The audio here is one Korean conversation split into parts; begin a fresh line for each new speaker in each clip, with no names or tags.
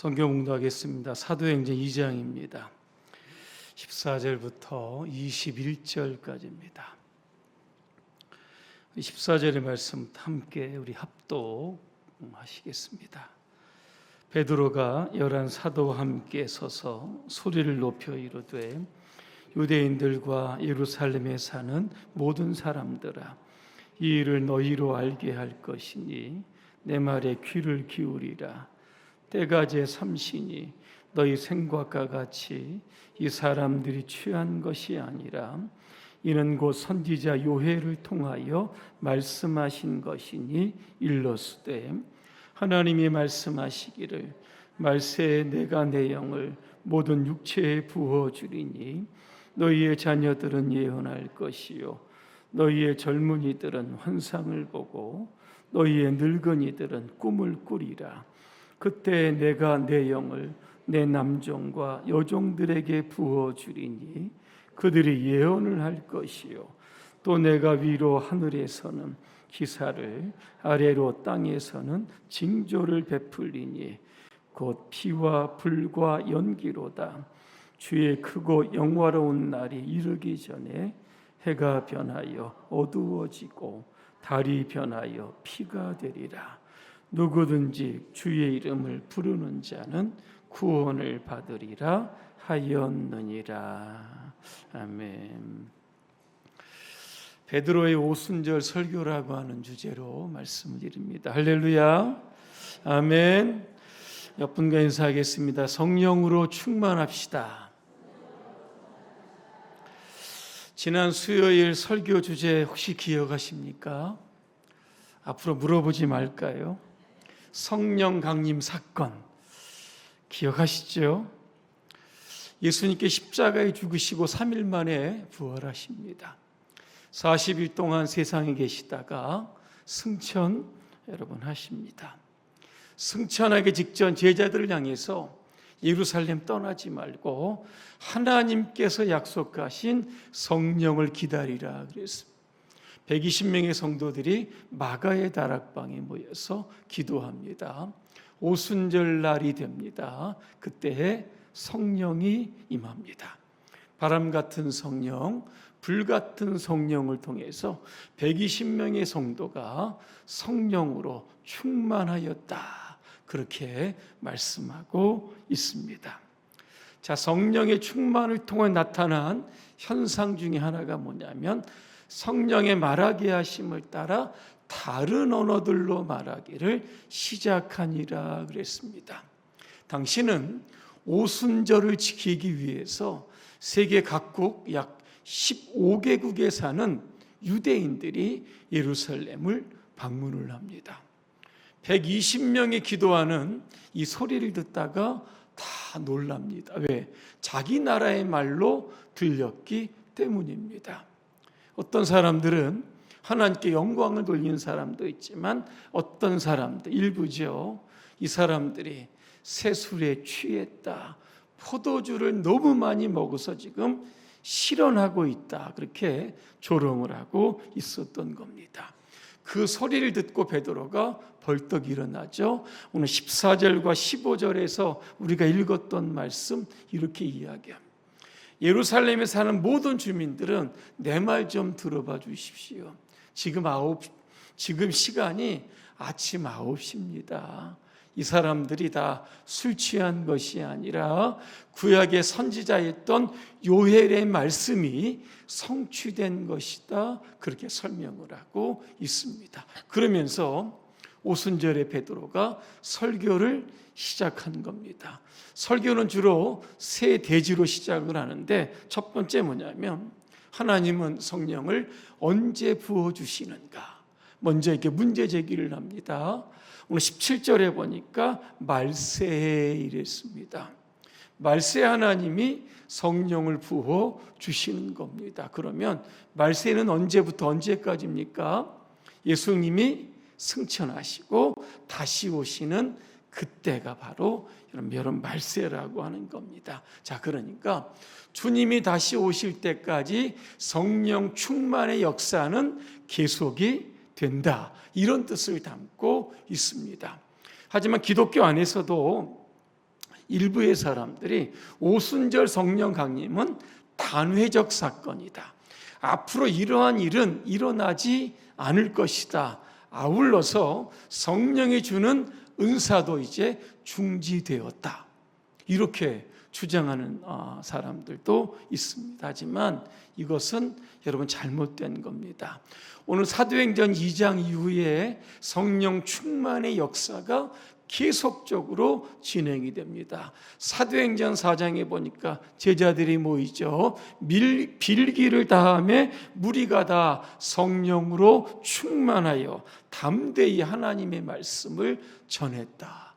성경 묵상하겠습니다. 사도행전 2장입니다. 14절부터 21절까지입니다. 14절의 말씀 함께 우리 합독하시겠습니다. 베드로가 11 사도와 함께 서서 소리를 높여 이르되 유대인들과 예루살렘에 사는 모든 사람들아, 이 일을 너희로 알게 할 것이니 내 말에 귀를 기울이라. 때가 제3시니 너희 생각과 같이 이 사람들이 취한 것이 아니라 이는 곧 선지자 요엘을 통하여 말씀하신 것이니 일러스되 하나님이 말씀하시기를 말세에 내가 내 영을 모든 육체에 부어주리니 너희의 자녀들은 예언할 것이요 너희의 젊은이들은 환상을 보고 너희의 늙은이들은 꿈을 꾸리라. 그때 내가 내 영을 내 남종과 여종들에게 부어주리니 그들이 예언을 할 것이요 또 내가 위로 하늘에서는 기사를 아래로 땅에서는 징조를 베풀리니 곧 피와 불과 연기로다. 주의 크고 영화로운 날이 이르기 전에 해가 변하여 어두워지고 달이 변하여 피가 되리라. 누구든지 주의 이름을 부르는 자는 구원을 받으리라 하였느니라. 아멘. 베드로의 오순절 설교라고 하는 주제로 말씀을 드립니다. 할렐루야. 아멘. 옆분과 인사하겠습니다. 성령으로 충만합시다. 지난 수요일 설교 주제 혹시 기억하십니까? 앞으로 물어보지 말까요? 성령 강림 사건 기억하시죠? 예수님께 십자가에 죽으시고 3일 만에 부활하십니다. 40일 동안 세상에 계시다가 승천 여러분 하십니다. 승천하기 직전 제자들을 향해서 예루살렘 떠나지 말고 하나님께서 약속하신 성령을 기다리라 그랬습니다. 120명의 성도들이 마가의 다락방에 모여서 기도합니다. 오순절 날이 됩니다. 그때 성령이 임합니다. 바람 같은 성령, 불 같은 성령을 통해서 120명의 성도가 성령으로 충만하였다. 그렇게 말씀하고 있습니다. 자, 성령의 충만을 통해 나타난 현상 중에 하나가 뭐냐면 성령의 말하게 하심을 따라 다른 언어들로 말하기를 시작하니라 그랬습니다. 당시는 오순절을 지키기 위해서 세계 각국 약 15개국에 사는 유대인들이 예루살렘을 방문을 합니다. 120명이 기도하는 이 소리를 듣다가 다 놀랍니다. 왜? 자기 나라의 말로 들렸기 때문입니다. 어떤 사람들은 하나님께 영광을 돌리는 사람도 있지만 어떤 사람들, 일부죠. 이 사람들이 새 술에 취했다. 포도주를 너무 많이 먹어서 지금 실언하고 있다. 그렇게 조롱을 하고 있었던 겁니다. 그 소리를 듣고 베드로가 벌떡 일어나죠. 오늘 14절과 15절에서 우리가 읽었던 말씀 이렇게 이야기합니다. 예루살렘에 사는 모든 주민들은 내 말 좀 들어봐 주십시오. 지금 시간이 아침 9시입니다. 이 사람들이 다 술 취한 것이 아니라 구약의 선지자였던 요엘의 말씀이 성취된 것이다. 그렇게 설명을 하고 있습니다. 그러면서 오순절에 베드로가 설교를 시작한 겁니다. 설교는 주로 세 대지로 시작을 하는데 첫 번째 뭐냐면 하나님은 성령을 언제 부어주시는가? 먼저 이렇게 문제 제기를 합니다. 오늘 17절에 보니까 말세에 이랬습니다. 말세 하나님이 성령을 부어 주시는 겁니다. 그러면 말세는 언제부터 언제까지입니까? 예수님이 승천하시고 다시 오시는 그때가 바로 여러분 말세라고 하는 겁니다. 자, 그러니까 주님이 다시 오실 때까지 성령 충만의 역사는 계속이 된다. 이런 뜻을 담고 있습니다. 하지만 기독교 안에서도 일부의 사람들이 오순절 성령 강림은 단회적 사건이다, 앞으로 이러한 일은 일어나지 않을 것이다, 아울러서 성령이 주는 은사도 이제 중지되었다, 이렇게 주장하는 사람들도 있습니다. 하지만 이것은 여러분 잘못된 겁니다. 오늘 사도행전 2장 이후에 성령 충만의 역사가 계속적으로 진행이 됩니다. 사도행전 4장에 보니까 제자들이 모이죠. 빌기를 다음에 무리가 다 성령으로 충만하여 담대히 하나님의 말씀을 전했다.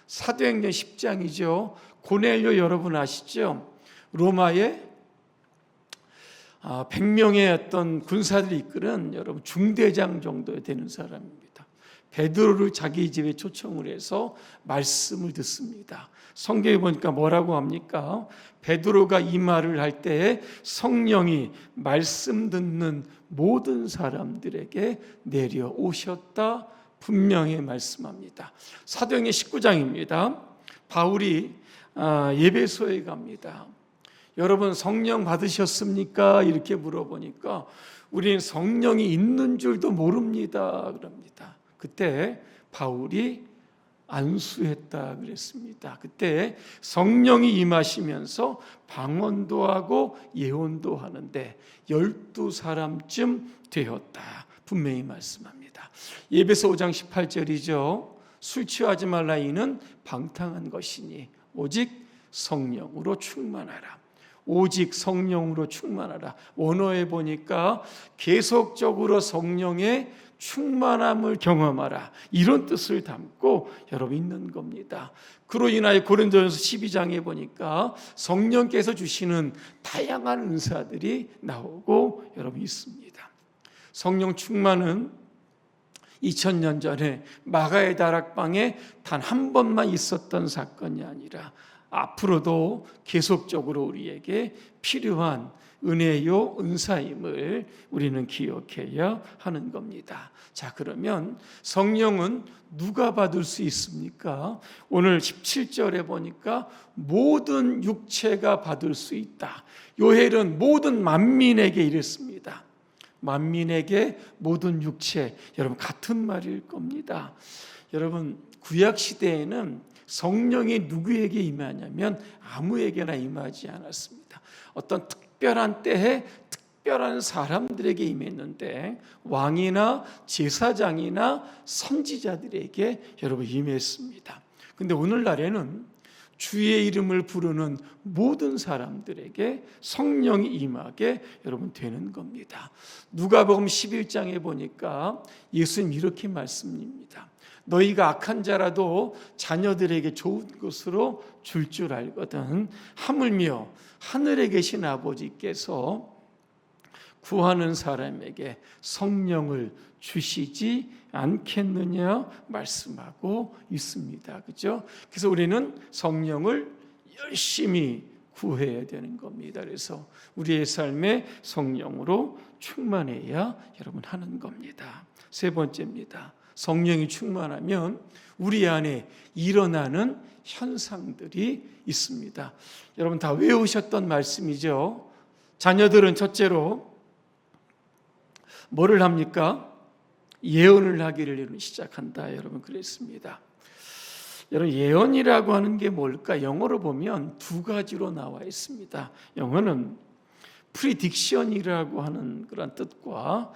사도행전 10장이죠. 고넬료 여러분 아시죠? 로마에 100명의 어떤 군사들이 이끄는 여러분 중대장 정도 되는 사람입니다. 베드로를 자기 집에 초청을 해서 말씀을 듣습니다. 성경에 보니까 뭐라고 합니까? 베드로가 이 말을 할 때에 성령이 말씀 듣는 모든 사람들에게 내려오셨다, 분명히 말씀합니다. 사도행전 19장입니다. 바울이 예배소에 갑니다. 여러분 성령 받으셨습니까? 이렇게 물어보니까 우리는 성령이 있는 줄도 모릅니다 그럽니다. 그때 바울이 안수했다 그랬습니다. 그때 성령이 임하시면서 방언도 하고 예언도 하는데 12사람쯤 되었다, 분명히 말씀합니다. 예배서 5장 18절이죠. 술 취하지 말라, 이는 방탕한 것이니 오직 성령으로 충만하라. 오직 성령으로 충만하라. 원어에 보니까 계속적으로 성령의 충만함을 경험하라, 이런 뜻을 담고 여러분 있는 겁니다. 그로 인하여 고린도전서 12장에 보니까 성령께서 주시는 다양한 은사들이 나오고 여러분 있습니다. 성령 충만은 2000년 전에 마가의 다락방에 단 한 번만 있었던 사건이 아니라 앞으로도 계속적으로 우리에게 필요한 은혜요 은사임을 우리는 기억해야 하는 겁니다. 자, 그러면 성령은 누가 받을 수 있습니까? 오늘 17절에 보니까 모든 육체가 받을 수 있다. 요헬은 모든 만민에게 이랬습니다. 만민에게 모든 육체, 여러분 같은 말일 겁니다. 여러분 구약 시대에는 성령이 누구에게 임하냐면 아무에게나 임하지 않았습니다. 어떤 특별한 때에 특별한 사람들에게 임했는데 왕이나 제사장이나 선지자들에게 여러분 임했습니다. 근데 오늘날에는 주의 이름을 부르는 모든 사람들에게 성령이 임하게 여러분 되는 겁니다. 누가복음 11장에 보니까 예수님 이렇게 말씀입니다. 너희가 악한 자라도 자녀들에게 좋은 것으로 줄 줄 알거든 하물며 하늘에 계신 아버지께서 구하는 사람에게 성령을 주시지 않겠느냐 말씀하고 있습니다. 그렇죠? 그래서 우리는 성령을 열심히 구해야 되는 겁니다. 그래서 우리의 삶에 성령으로 충만해야 여러분 하는 겁니다. 세 번째입니다. 성령이 충만하면 우리 안에 일어나는 현상들이 있습니다. 여러분 다 외우셨던 말씀이죠. 자녀들은 첫째로 뭐를 합니까? 예언을 하기를 시작한다. 여러분 그랬습니다. 여러분 예언이라고 하는 게 뭘까? 영어로 보면 두 가지로 나와 있습니다. 영어는 프리딕션이라고 하는 그런 뜻과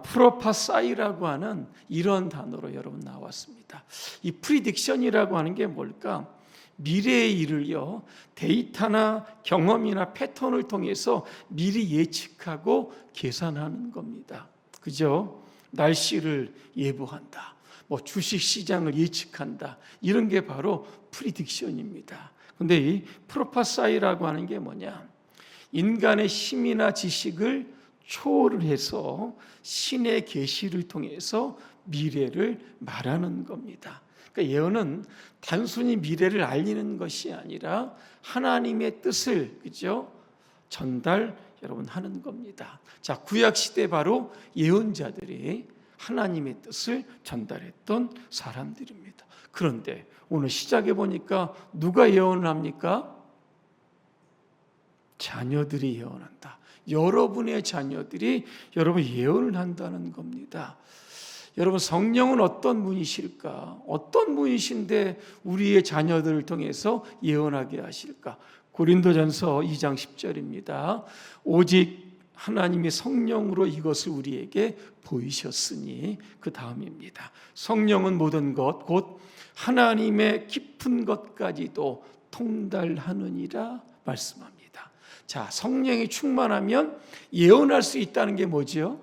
프로파사이라고 하는 이런 단어로 여러분 나왔습니다. 이 프리딕션이라고 하는 게 뭘까? 미래의 일을요 데이터나 경험이나 패턴을 통해서 미리 예측하고 계산하는 겁니다. 그죠? 날씨를 예보한다, 뭐 주식 시장을 예측한다, 이런 게 바로 프리딕션입니다. 근데 이 프로파사이라고 하는 게 뭐냐? 인간의 힘이나 지식을 초월을 해서 신의 계시를 통해서 미래를 말하는 겁니다. 그러니까 예언은 단순히 미래를 알리는 것이 아니라 하나님의 뜻을 그죠? 전달 여러분 하는 겁니다. 자, 구약 시대 바로 예언자들이 하나님의 뜻을 전달했던 사람들입니다. 그런데 오늘 시작해 보니까 누가 예언을 합니까? 자녀들이 예언한다. 여러분의 자녀들이 여러분 예언을 한다는 겁니다. 여러분, 성령은 어떤 분이실까? 어떤 분이신데 우리의 자녀들을 통해서 예언하게 하실까? 고린도전서 2장 10절입니다. 오직 하나님이 성령으로 이것을 우리에게 보이셨으니, 그 다음입니다. 성령은 모든 것 곧 하나님의 깊은 것까지도 통달하느니라 말씀합니다. 자, 성령이 충만하면 예언할 수 있다는 게 뭐죠?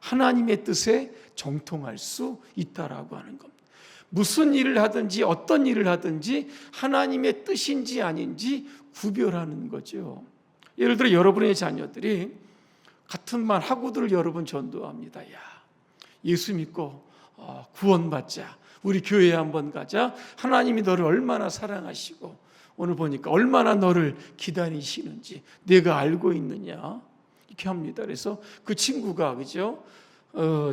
하나님의 뜻에 정통할 수 있다라고 하는 겁니다. 무슨 일을 하든지 어떤 일을 하든지 하나님의 뜻인지 아닌지 구별하는 거죠. 예를 들어 여러분의 자녀들이 같은 말 하고들 여러분 전도합니다. 야, 예수 믿고 구원받자. 우리 교회에 한번 가자. 하나님이 너를 얼마나 사랑하시고 오늘 보니까 얼마나 너를 기다리시는지 내가 알고 있느냐, 이렇게 합니다. 그래서 그 친구가, 그죠?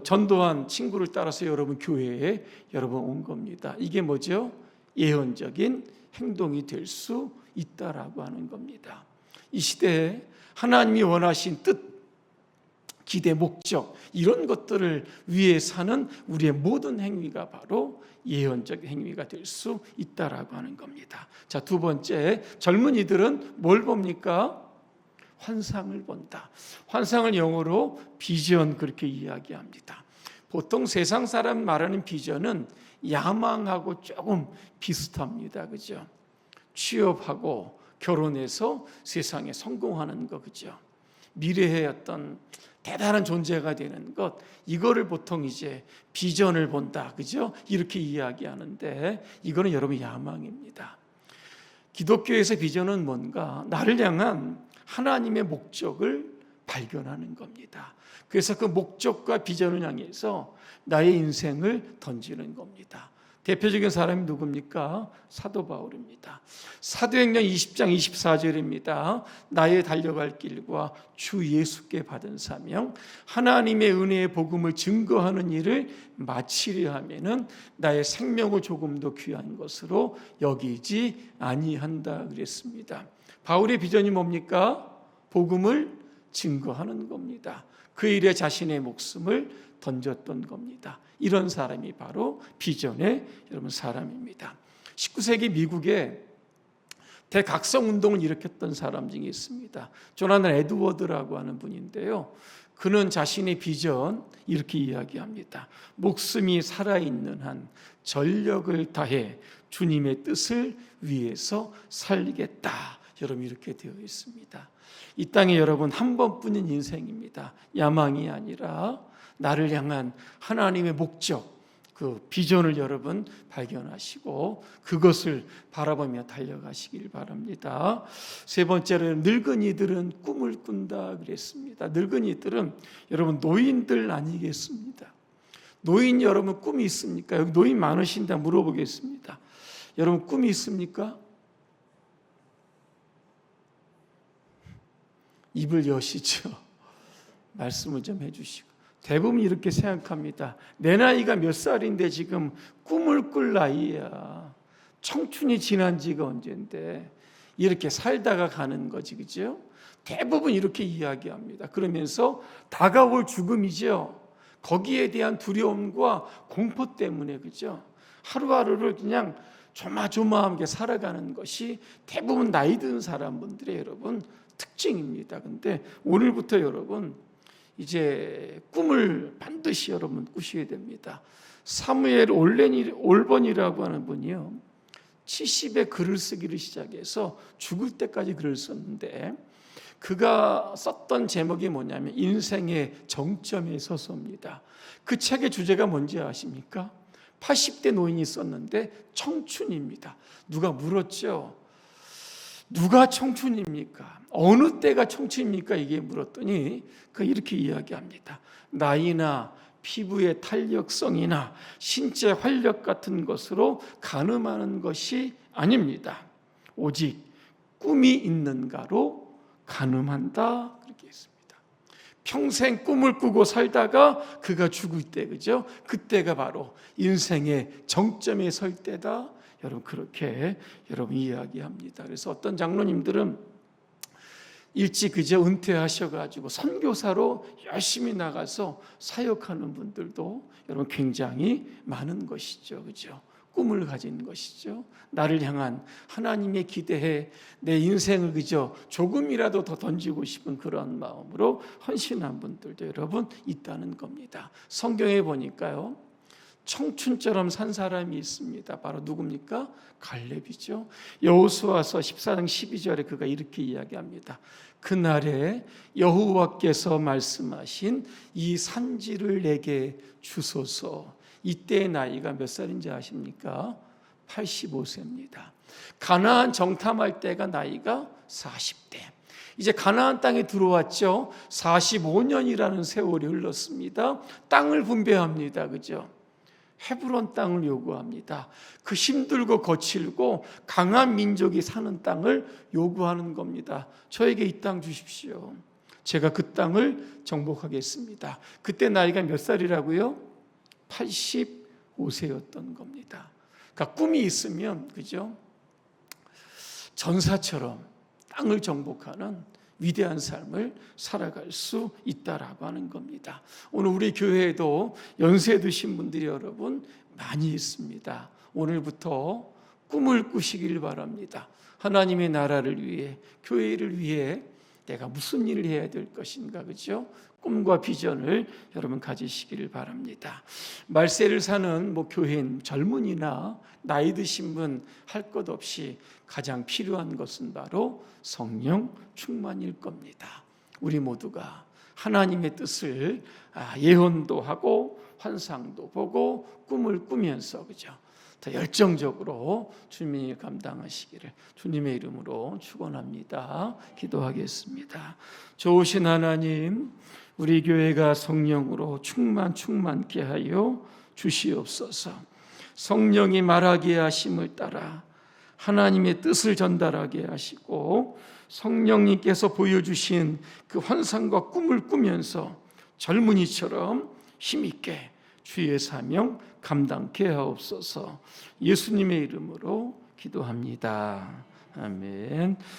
전도한 친구를 따라서 여러분 교회에 여러분 온 겁니다. 이게 뭐죠? 예언적인 행동이 될 수 있다라고 하는 겁니다. 이 시대에 하나님이 원하신 뜻, 기대, 목적, 이런 것들을 위해 사는 우리의 모든 행위가 바로 예언적 행위가 될 수 있다라고 하는 겁니다. 자, 두 번째, 젊은이들은 뭘 봅니까? 환상을 본다. 환상을 영어로 비전, 그렇게 이야기합니다. 보통 세상 사람 말하는 비전은 야망하고 조금 비슷합니다. 그죠? 취업하고 결혼해서 세상에 성공하는 거, 그죠? 미래의 어떤 대단한 존재가 되는 것, 이거를 보통 이제 비전을 본다, 그죠? 이렇게 이야기하는데, 이거는 여러분 야망입니다. 기독교에서 비전은 뭔가? 나를 향한 하나님의 목적을 발견하는 겁니다. 그래서 그 목적과 비전을 향해서 나의 인생을 던지는 겁니다. 대표적인 사람이 누굽니까? 사도 바울입니다. 사도행전 20장 24절입니다. 나의 달려갈 길과 주 예수께 받은 사명, 하나님의 은혜의 복음을 증거하는 일을 마치려 하면은 나의 생명을 조금도 귀한 것으로 여기지 아니한다 그랬습니다. 바울의 비전이 뭡니까? 복음을 증거하는 겁니다. 그 일에 자신의 목숨을 던졌던 겁니다. 이런 사람이 바로 비전의 여러분 사람입니다. 19세기 미국에 대각성 운동을 일으켰던 사람 중에 있습니다. 조나단 에드워드라고 하는 분인데요. 그는 자신의 비전 이렇게 이야기합니다. 목숨이 살아있는 한 전력을 다해 주님의 뜻을 위해서 살리겠다. 여러분, 이렇게 되어 있습니다. 이 땅에 여러분 한 번뿐인 인생입니다. 야망이 아니라 나를 향한 하나님의 목적, 그 비전을 여러분 발견하시고 그것을 바라보며 달려가시길 바랍니다. 세 번째로, 늙은이들은 꿈을 꾼다 그랬습니다. 늙은이들은 여러분 노인들 아니겠습니다. 노인 여러분 꿈이 있습니까? 여기 노인 많으신다 물어보겠습니다. 여러분 꿈이 있습니까? 입을 여시죠. 말씀을 좀 해주시고. 대부분 이렇게 생각합니다. 내 나이가 몇 살인데 지금 꿈을 꿀 나이야. 청춘이 지난 지가 언젠데 이렇게 살다가 가는 거지, 그죠? 대부분 이렇게 이야기합니다. 그러면서 다가올 죽음이죠. 거기에 대한 두려움과 공포 때문에, 그죠? 하루하루를 그냥 조마조마하게 살아가는 것이 대부분 나이 든 사람분들의 여러분 특징입니다. 근데 오늘부터 여러분 이제 꿈을 반드시 여러분 꾸셔야 됩니다. 사무엘 올번이라고 하는 분이요, 70에 글을 쓰기를 시작해서 죽을 때까지 글을 썼는데 그가 썼던 제목이 뭐냐면 인생의 정점에 서서입니다. 그 책의 주제가 뭔지 아십니까? 80대 노인이 썼는데 청춘입니다. 누가 물었죠. 누가 청춘입니까? 어느 때가 청춘입니까? 이게 물었더니 그 이렇게 이야기합니다. 나이나 피부의 탄력성이나 신체 활력 같은 것으로 가늠하는 것이 아닙니다. 오직 꿈이 있는가로 가늠한다. 그렇게 했습니다. 평생 꿈을 꾸고 살다가 그가 죽을 때, 그죠? 그때가 바로 인생의 정점에 설 때다. 여러분 그렇게 여러분 이야기합니다. 그래서 어떤 장로님들은 일찍 그저 은퇴하셔가지고 선교사로 열심히 나가서 사역하는 분들도 여러분 굉장히 많은 것이죠, 그죠? 꿈을 가진 것이죠. 나를 향한 하나님의 기대에 내 인생을 그저 조금이라도 더 던지고 싶은 그런 마음으로 헌신한 분들도 여러분 있다는 겁니다. 성경에 보니까요, 청춘처럼 산 사람이 있습니다. 바로 누굽니까? 갈렙이죠. 여호수아서 14장 12절에 그가 이렇게 이야기합니다. 그날에 여호와께서 말씀하신 이 산지를 내게 주소서. 이때의 나이가 몇 살인지 아십니까? 85세입니다. 가나안 정탐할 때가 나이가 40대. 이제 가나안 땅에 들어왔죠. 45년이라는 세월이 흘렀습니다. 땅을 분배합니다. 그죠? 헤브론 땅을 요구합니다. 그 힘들고 거칠고 강한 민족이 사는 땅을 요구하는 겁니다. 저에게 이 땅 주십시오. 제가 그 땅을 정복하겠습니다. 그때 나이가 몇 살이라고요? 85세였던 겁니다. 그러니까 꿈이 있으면 그죠? 전사처럼 땅을 정복하는 위대한 삶을 살아갈 수 있다라고 하는 겁니다. 오늘 우리 교회에도 연세 드신 분들이 여러분 많이 있습니다. 오늘부터 꿈을 꾸시길 바랍니다. 하나님의 나라를 위해, 교회를 위해 내가 무슨 일을 해야 될 것인가, 그죠? 꿈과 비전을 여러분 가지시기를 바랍니다. 말세를 사는 교회인 젊은이나 나이 드신 분 할 것 없이 가장 필요한 것은 바로 성령 충만일 겁니다. 우리 모두가 하나님의 뜻을 예언도 하고 환상도 보고 꿈을 꾸면서 그죠? 더 열정적으로 주님이 감당하시기를 주님의 이름으로 축원합니다. 기도하겠습니다. 좋으신 하나님, 우리 교회가 성령으로 충만케 하여 주시옵소서. 성령이 말하게 하심을 따라 하나님의 뜻을 전달하게 하시고 성령님께서 보여주신 그 환상과 꿈을 꾸면서 젊은이처럼 힘있게 주의 사명 감당케 하옵소서. 예수님의 이름으로 기도합니다. 아멘.